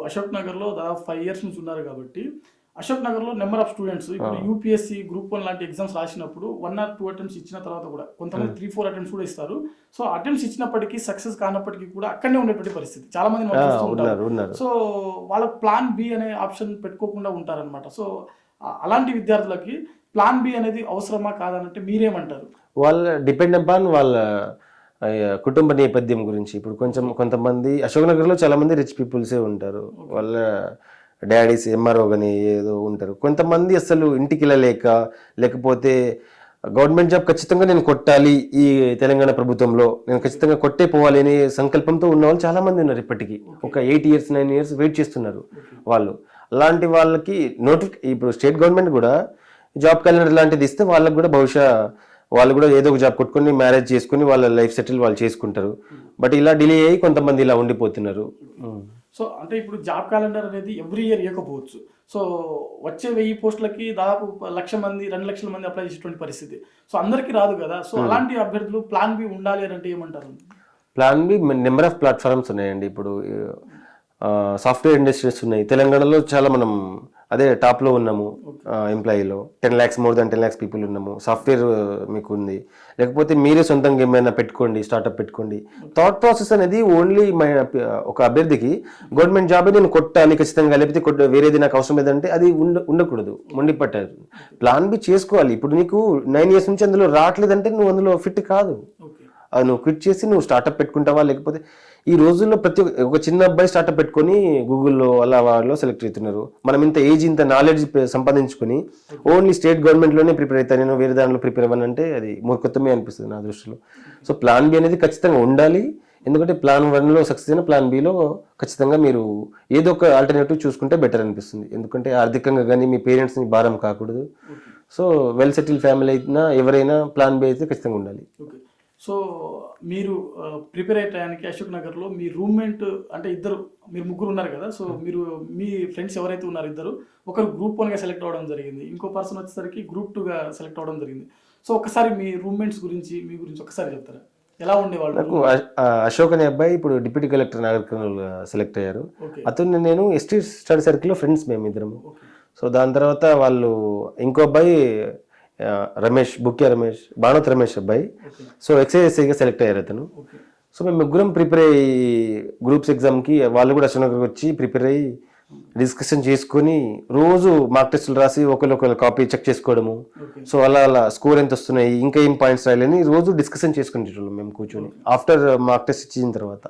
అశోక్ నగర్లో దాదాపు 5 ఇయర్స్ నుంచి ఉన్నారు కాబట్టి అశోక్ నగర్లో నెంబర్ ఆఫ్ స్టూడెంట్స్ ఇప్పుడు యూపీఎస్సీ గ్రూప్ 1 లాంటి ఎగ్జామ్స్ రాసినప్పుడు 1 or 2 అటెంప్ట్స్ ఇచ్చిన తర్వాత కూడా కొంతమంది 3-4 అటెంప్ట్స్ కూడా ఇస్తారు. సో అటెంప్ట్స్ ఇచ్చినప్పటికీ సక్సెస్ కానప్పటికీ కూడా అక్కడనే ఉండేటువంటి పరిస్థితి చాలా మంది మనం చూస్తూ ఉంటారు. సో వాళ్ళకి ప్లాన్ బి అనే ఆప్షన్ పెట్టుకోకుండా ఉంటారనమాట. సో అలాంటి విద్యార్థులకి ప్లాన్ బి అనేది అవసరమా కాదనంటే మీరేమంటారు? వాళ్ళ డిపెండ్ అపాన్ వాళ్ళ కుటుంబ నేపథ్యం గురించి. ఇప్పుడు కొంతమంది అశోక్ నగర్లో చాలా మంది రిచ్ పీపుల్సే ఉంటారు. వాళ్ళ డాడీస్ ఎంఆర్ఓ కానీ ఏదో ఉంటారు. కొంతమంది అసలు ఇంటికి వెళ్ళలేక, లేకపోతే గవర్నమెంట్ జాబ్ ఖచ్చితంగా నేను కొట్టాలి ఈ తెలంగాణ ప్రభుత్వంలో, నేను ఖచ్చితంగా కొట్టే పోవాలి అనే సంకల్పంతో ఉన్న వాళ్ళు చాలా మంది ఉన్నారు. ఇప్పటికీ ఒక 8 years 9 years వెయిట్ చేస్తున్నారు వాళ్ళు. అలాంటి వాళ్ళకి ఇప్పుడు స్టేట్ గవర్నమెంట్ కూడా జాబ్ క్యాలెండర్ లాంటిది ఇస్తే వాళ్ళకి కూడా బహుశా వాళ్ళు కూడా ఏదో ఒక జాబ్ కొట్టుకొని మ్యారేజ్ చేసుకుని వాళ్ళ లైఫ్ సెటిల్ వాళ్ళు చేసుకుంటారు. బట్ ఇలా డిలే అయ్యి కొంతమంది ఇలా ఉండిపోతున్నారు. సో అంటే ఇప్పుడు జాబ్ క్యాలెండర్ అనేది ఎవ్రీ ఇయర్ ఇవ్వకపోవచ్చు. సో వచ్చే 1000 పోస్టులకి దాదాపు 1,00,000 మంది 2,00,000 మంది అప్లై చేసేటువంటి పరిస్థితి. సో అందరికీ రాదు కదా. సో అలాంటి అభ్యర్థులు ప్లాన్ బి ఉండాలి అని అంటే ఏమంటారు? Plan B number of platforms ఉన్నాయండి. ఇప్పుడు సాఫ్ట్వేర్ ఇండస్ట్రీస్ ఉన్నాయి తెలంగాణలో. చాలా మనం అదే టాప్లో ఉన్నాము. ఎంప్లాయీలో 10 lakhs more than 10 lakhs people ఉన్నాము. సాఫ్ట్వేర్ మీకు ఉంది. లేకపోతే మీరే సొంతంగా ఏమైనా పెట్టుకోండి, స్టార్ట్అప్ పెట్టుకోండి. థాట్ ప్రాసెస్ అనేది ఓన్లీ ఒక అభ్యర్థికి గవర్నమెంట్ జాబ్ నేను కొట్టాలి ఖచ్చితంగా, లేకపోతే వేరేది నాకు అవసరం లేదంటే అది ఉండకూడదు, మొండిపట్టారు. ప్లాన్ బి చేసుకోవాలి. ఇప్పుడు నీకు 9 years నుంచి అందులో రావట్లేదంటే నువ్వు అందులో ఫిట్ కాదు. అది నువ్వు క్విట్ చేసి నువ్వు స్టార్ట్అప్ పెట్టుకుంటావా, లేకపోతే ఈ రోజుల్లో ఒక చిన్న అబ్బాయి స్టార్ట్అప్ పెట్టుకొని గూగుల్లో అలా వాళ్ళలో సెలెక్ట్ అవుతున్నారు. మనం ఇంత ఏజ్ ఇంత నాలెడ్జ్ సంపాదించుకొని ఓన్లీ స్టేట్ గవర్నమెంట్లోనే ప్రిపేర్ అవుతాను, నేను వేరే దానిలో ప్రిపేర్ అవ్వనంటే అది మూర్ఖత్వమే అనిపిస్తుంది నా దృష్టిలో. సో ప్లాన్ బి అనేది ఖచ్చితంగా ఉండాలి. ఎందుకంటే ప్లాన్ 1లో సక్సెస్ అయినా ప్లాన్ బిలో ఖచ్చితంగా మీరు ఏదో ఒక ఆల్టర్నేటివ్ చూసుకుంటే బెటర్ అనిపిస్తుంది. ఎందుకంటే ఆర్థికంగా కానీ మీ పేరెంట్స్ని భారం కాకూడదు. సో వెల్ సెటిల్ ఫ్యామిలీ అయినా ఎవరైనా ప్లాన్ బి అయితే ఖచ్చితంగా ఉండాలి. సో మీరు ప్రిపేర్ అయ్యే టయానికి అశోక్ నగర్లో మీ రూమ్మేట్ అంటే మీరు ముగ్గురు ఉన్నారు కదా. సో మీరు మీ ఫ్రెండ్స్ ఎవరైతే ఉన్నారు ఇద్దరు, ఒకరు Group 1గా సెలెక్ట్ అవ్వడం జరిగింది, ఇంకో పర్సన్ వచ్చేసరికి Group 2గా సెలెక్ట్ అవ్వడం జరిగింది. సో ఒకసారి మీ రూమ్మేట్స్ గురించి మీ గురించి ఒకసారి చెప్తారా? ఎలా ఉండేవాళ్ళు? నాకు అశోక్ అనే అబ్బాయి ఇప్పుడు deputy collector Nagar Kurnool select అయ్యారు. అతను నేను ఎస్టీ స్టడీ సర్కిల్లో ఫ్రెండ్స్ మేము ఇద్దరము. సో దాని తర్వాత వాళ్ళు ఇంకో అబ్బాయి రమేష్, బుక్యా రమేష్, బాణోత్ రమేష్ అబ్బాయి. సో ఎక్సైఎస్ఐగా సెలెక్ట్ అయ్యారు అతను. సో మేము ముగ్గురం ప్రిపేర్ అయ్యి గ్రూప్స్ ఎగ్జామ్కి వాళ్ళు కూడా అశోక్ వచ్చి ప్రిపేర్ అయ్యి డిస్కషన్ చేసుకుని రోజు మార్క్ టెస్టులు రాసి ఒకరు కాపీ చెక్ చేసుకోవడము. సో అలా స్కోర్ ఎంత వస్తున్నాయి, ఇంకా ఏం పాయింట్స్ రాయాలని రోజు డిస్కషన్ చేసుకునేటోళ్ళం మేము కూర్చొని ఆఫ్టర్ మార్క్ టెస్ట్ ఇచ్చిన తర్వాత.